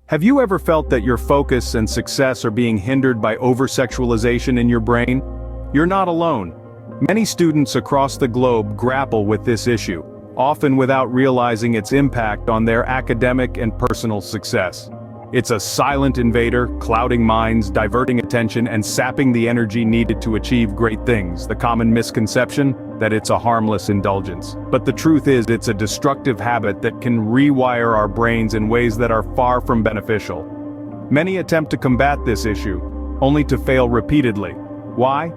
Have you ever felt that your focus and success are being hindered by over-sexualization in your brain? You're not alone. Many students across the globe grapple with this issue, often without realizing its impact on their academic and personal success. It's a silent invader, clouding minds, diverting attention, and sapping the energy needed to achieve great things. The common misconception? That it's a harmless indulgence. But the truth is, it's a destructive habit that can rewire our brains in ways that are far from beneficial. Many attempt to combat this issue, only to fail repeatedly. Why?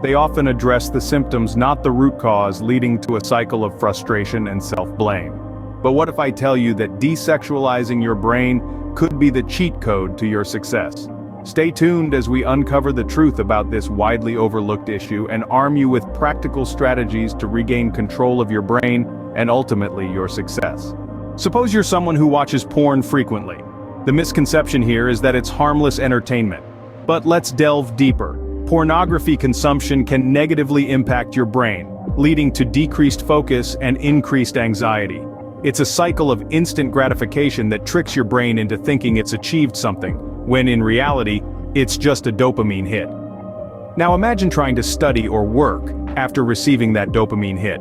They often address the symptoms, not the root cause, leading to a cycle of frustration and self-blame. But what if I tell you that desexualizing your brain could be the cheat code to your success? Stay tuned as we uncover the truth about this widely overlooked issue and arm you with practical strategies to regain control of your brain and ultimately your success. Suppose you're someone who watches porn frequently. The misconception here is that it's harmless entertainment. But let's delve deeper. Pornography consumption can negatively impact your brain, leading to decreased focus and increased anxiety. It's a cycle of instant gratification that tricks your brain into thinking it's achieved something, when in reality, it's just a dopamine hit. Now imagine trying to study or work after receiving that dopamine hit.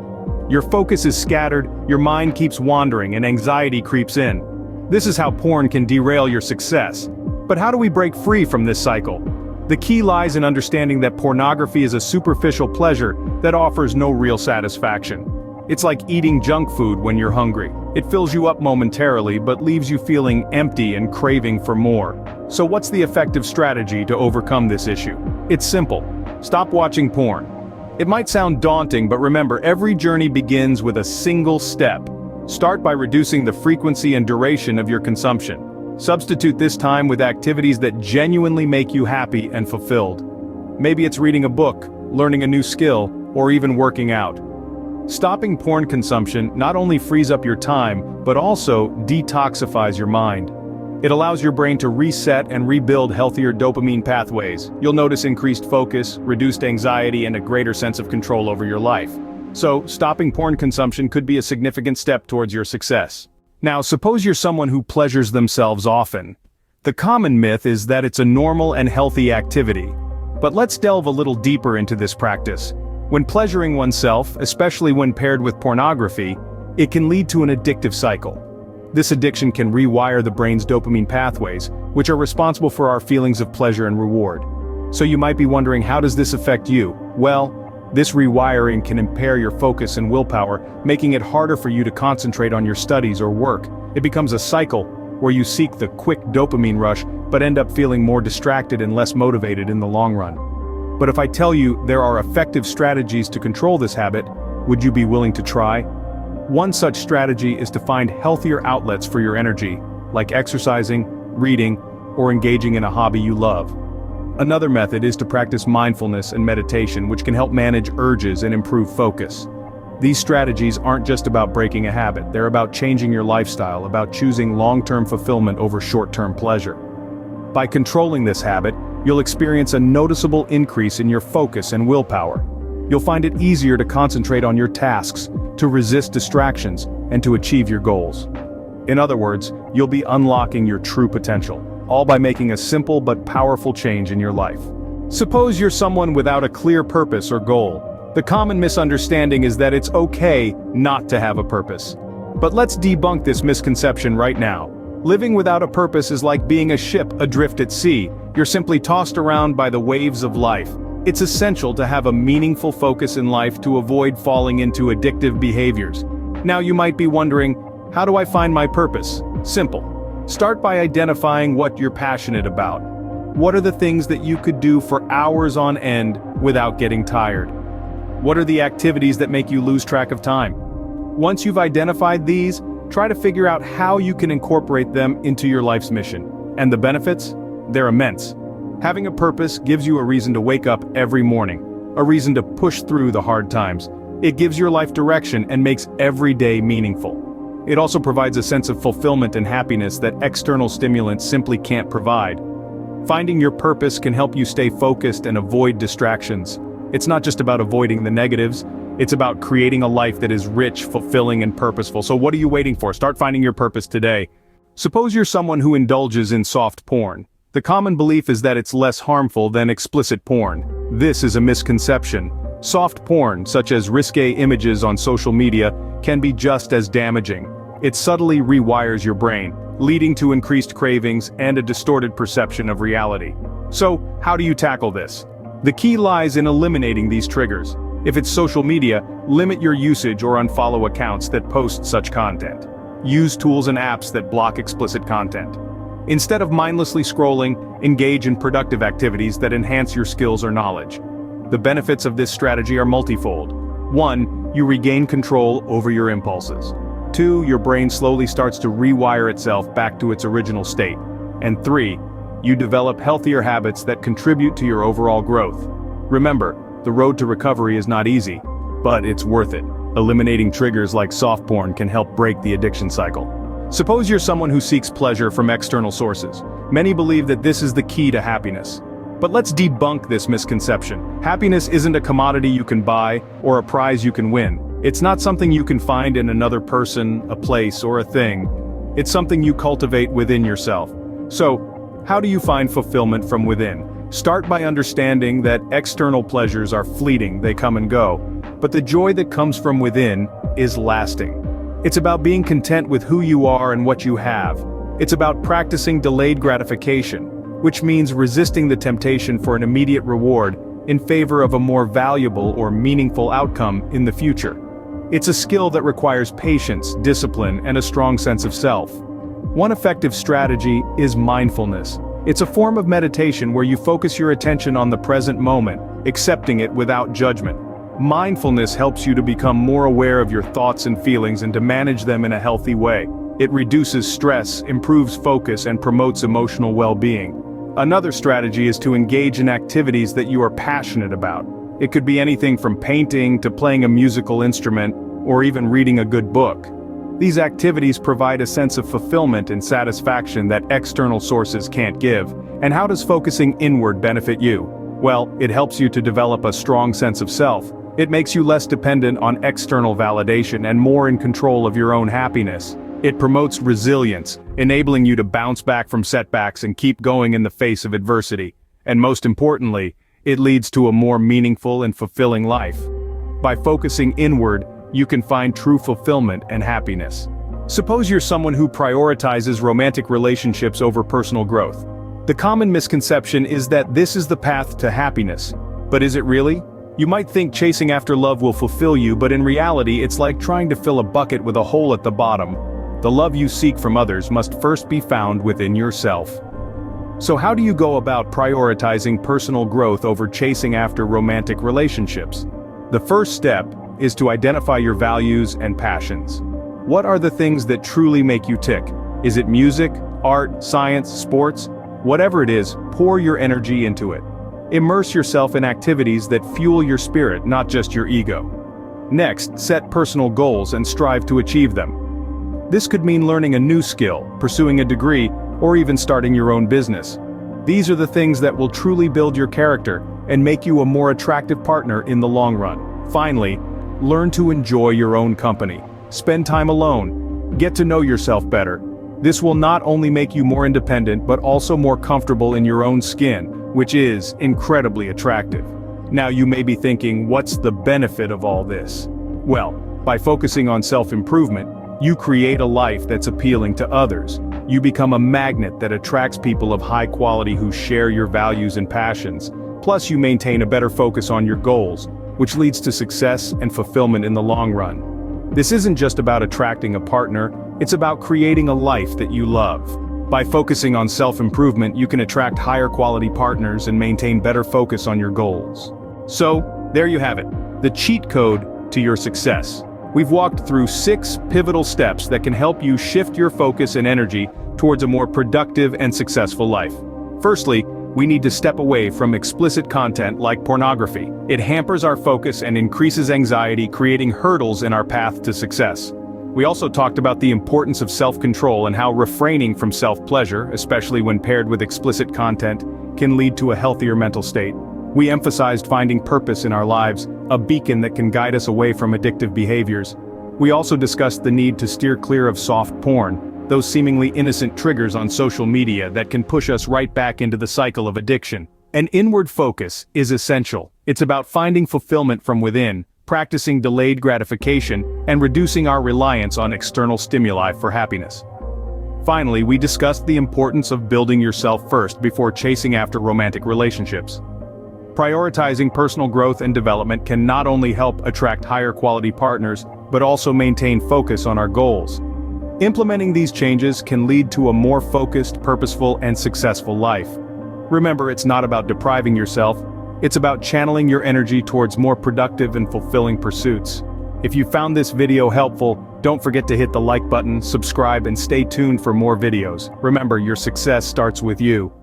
Your focus is scattered, your mind keeps wandering, and anxiety creeps in. This is how porn can derail your success. But how do we break free from this cycle? The key lies in understanding that pornography is a superficial pleasure that offers no real satisfaction. It's like eating junk food when you're hungry. It fills you up momentarily but leaves you feeling empty and craving for more. So what's the effective strategy to overcome this issue? It's simple. Stop watching porn. It might sound daunting, but remember, every journey begins with a single step. Start by reducing the frequency and duration of your consumption. Substitute this time with activities that genuinely make you happy and fulfilled. Maybe it's reading a book, learning a new skill, or even working out. Stopping porn consumption not only frees up your time, but also detoxifies your mind. It allows your brain to reset and rebuild healthier dopamine pathways. You'll notice increased focus, reduced anxiety, and a greater sense of control over your life. So, stopping porn consumption could be a significant step towards your success. Now, suppose you're someone who pleasures themselves often. The common myth is that it's a normal and healthy activity. But let's delve a little deeper into this practice. When pleasuring oneself, especially when paired with pornography, it can lead to an addictive cycle. This addiction can rewire the brain's dopamine pathways, which are responsible for our feelings of pleasure and reward. So you might be wondering, how does this affect you? Well, this rewiring can impair your focus and willpower, making it harder for you to concentrate on your studies or work. It becomes a cycle where you seek the quick dopamine rush, but end up feeling more distracted and less motivated in the long run. But if I tell you there are effective strategies to control this habit, would you be willing to try? One such strategy is to find healthier outlets for your energy, like exercising, reading, or engaging in a hobby you love. Another method is to practice mindfulness and meditation, which can help manage urges and improve focus. These strategies aren't just about breaking a habit, they're about changing your lifestyle, about choosing long-term fulfillment over short-term pleasure. By controlling this habit, you'll experience a noticeable increase in your focus and willpower. You'll find it easier to concentrate on your tasks, to resist distractions, and to achieve your goals. In other words, you'll be unlocking your true potential, all by making a simple but powerful change in your life. Suppose you're someone without a clear purpose or goal. The common misunderstanding is that it's okay not to have a purpose. But let's debunk this misconception right now. Living without a purpose is like being a ship adrift at sea. You're simply tossed around by the waves of life. It's essential to have a meaningful focus in life to avoid falling into addictive behaviors. Now you might be wondering, how do I find my purpose? Simple. Start by identifying what you're passionate about. What are the things that you could do for hours on end without getting tired? What are the activities that make you lose track of time? Once you've identified these, try to figure out how you can incorporate them into your life's mission. And the benefits? They're immense. Having a purpose gives you a reason to wake up every morning, a reason to push through the hard times. It gives your life direction and makes every day meaningful. It also provides a sense of fulfillment and happiness that external stimulants simply can't provide. Finding your purpose can help you stay focused and avoid distractions. It's not just about avoiding the negatives, it's about creating a life that is rich, fulfilling, and purposeful. So what are you waiting for? Start finding your purpose today. Suppose you're someone who indulges in soft porn. The common belief is that it's less harmful than explicit porn. This is a misconception. Soft porn, such as risque images on social media, can be just as damaging. It subtly rewires your brain, leading to increased cravings and a distorted perception of reality. So, how do you tackle this? The key lies in eliminating these triggers. If it's social media, limit your usage or unfollow accounts that post such content. Use tools and apps that block explicit content. Instead of mindlessly scrolling, engage in productive activities that enhance your skills or knowledge. The benefits of this strategy are multifold. 1. You regain control over your impulses. 2. Your brain slowly starts to rewire itself back to its original state. And 3. You develop healthier habits that contribute to your overall growth. Remember, the road to recovery is not easy, but it's worth it. Eliminating triggers like soft porn can help break the addiction cycle. Suppose you're someone who seeks pleasure from external sources. Many believe that this is the key to happiness. But let's debunk this misconception. Happiness isn't a commodity you can buy or a prize you can win. It's not something you can find in another person, a place, or a thing. It's something you cultivate within yourself. So, how do you find fulfillment from within? Start by understanding that external pleasures are fleeting, they come and go. But the joy that comes from within is lasting. It's about being content with who you are and what you have. It's about practicing delayed gratification, which means resisting the temptation for an immediate reward in favor of a more valuable or meaningful outcome in the future. It's a skill that requires patience, discipline, and a strong sense of self. One effective strategy is mindfulness. It's a form of meditation where you focus your attention on the present moment, accepting it without judgment. Mindfulness helps you to become more aware of your thoughts and feelings and to manage them in a healthy way. It reduces stress, improves focus, and promotes emotional well-being. Another strategy is to engage in activities that you are passionate about. It could be anything from painting to playing a musical instrument, or even reading a good book. These activities provide a sense of fulfillment and satisfaction that external sources can't give. And how does focusing inward benefit you? Well, it helps you to develop a strong sense of self. It makes you less dependent on external validation and more in control of your own happiness. It promotes resilience, enabling you to bounce back from setbacks and keep going in the face of adversity. And most importantly, it leads to a more meaningful and fulfilling life. By focusing inward, you can find true fulfillment and happiness. Suppose you're someone who prioritizes romantic relationships over personal growth. The common misconception is that this is the path to happiness. But is it really? You might think chasing after love will fulfill you, but in reality it's like trying to fill a bucket with a hole at the bottom. The love you seek from others must first be found within yourself. So how do you go about prioritizing personal growth over chasing after romantic relationships? The first step is to identify your values and passions. What are the things that truly make you tick? Is it music, art, science, sports? Whatever it is, pour your energy into it. Immerse yourself in activities that fuel your spirit, not just your ego. Next, set personal goals and strive to achieve them. This could mean learning a new skill, pursuing a degree, or even starting your own business. These are the things that will truly build your character and make you a more attractive partner in the long run. Finally, learn to enjoy your own company. Spend time alone. Get to know yourself better. This will not only make you more independent but also more comfortable in your own skin, which is incredibly attractive. Now you may be thinking, what's the benefit of all this? Well, by focusing on self-improvement, you create a life that's appealing to others. You become a magnet that attracts people of high quality who share your values and passions. Plus you maintain a better focus on your goals, which leads to success and fulfillment in the long run. This isn't just about attracting a partner, it's about creating a life that you love. By focusing on self-improvement, you can attract higher quality partners and maintain better focus on your goals. So, there you have it, the cheat code to your success. We've walked through 6 pivotal steps that can help you shift your focus and energy towards a more productive and successful life. Firstly, we need to step away from explicit content like pornography. It hampers our focus and increases anxiety, creating hurdles in our path to success. We also talked about the importance of self-control and how refraining from self-pleasure, especially when paired with explicit content, can lead to a healthier mental state. We emphasized finding purpose in our lives, a beacon that can guide us away from addictive behaviors. We also discussed the need to steer clear of soft porn, those seemingly innocent triggers on social media that can push us right back into the cycle of addiction. An inward focus is essential. It's about finding fulfillment from within, practicing delayed gratification, and reducing our reliance on external stimuli for happiness. Finally, we discussed the importance of building yourself first before chasing after romantic relationships. Prioritizing personal growth and development can not only help attract higher quality partners, but also maintain focus on our goals. Implementing these changes can lead to a more focused, purposeful, and successful life. Remember, it's not about depriving yourself, it's about channeling your energy towards more productive and fulfilling pursuits. If you found this video helpful, don't forget to hit the like button, subscribe, and stay tuned for more videos. Remember, your success starts with you.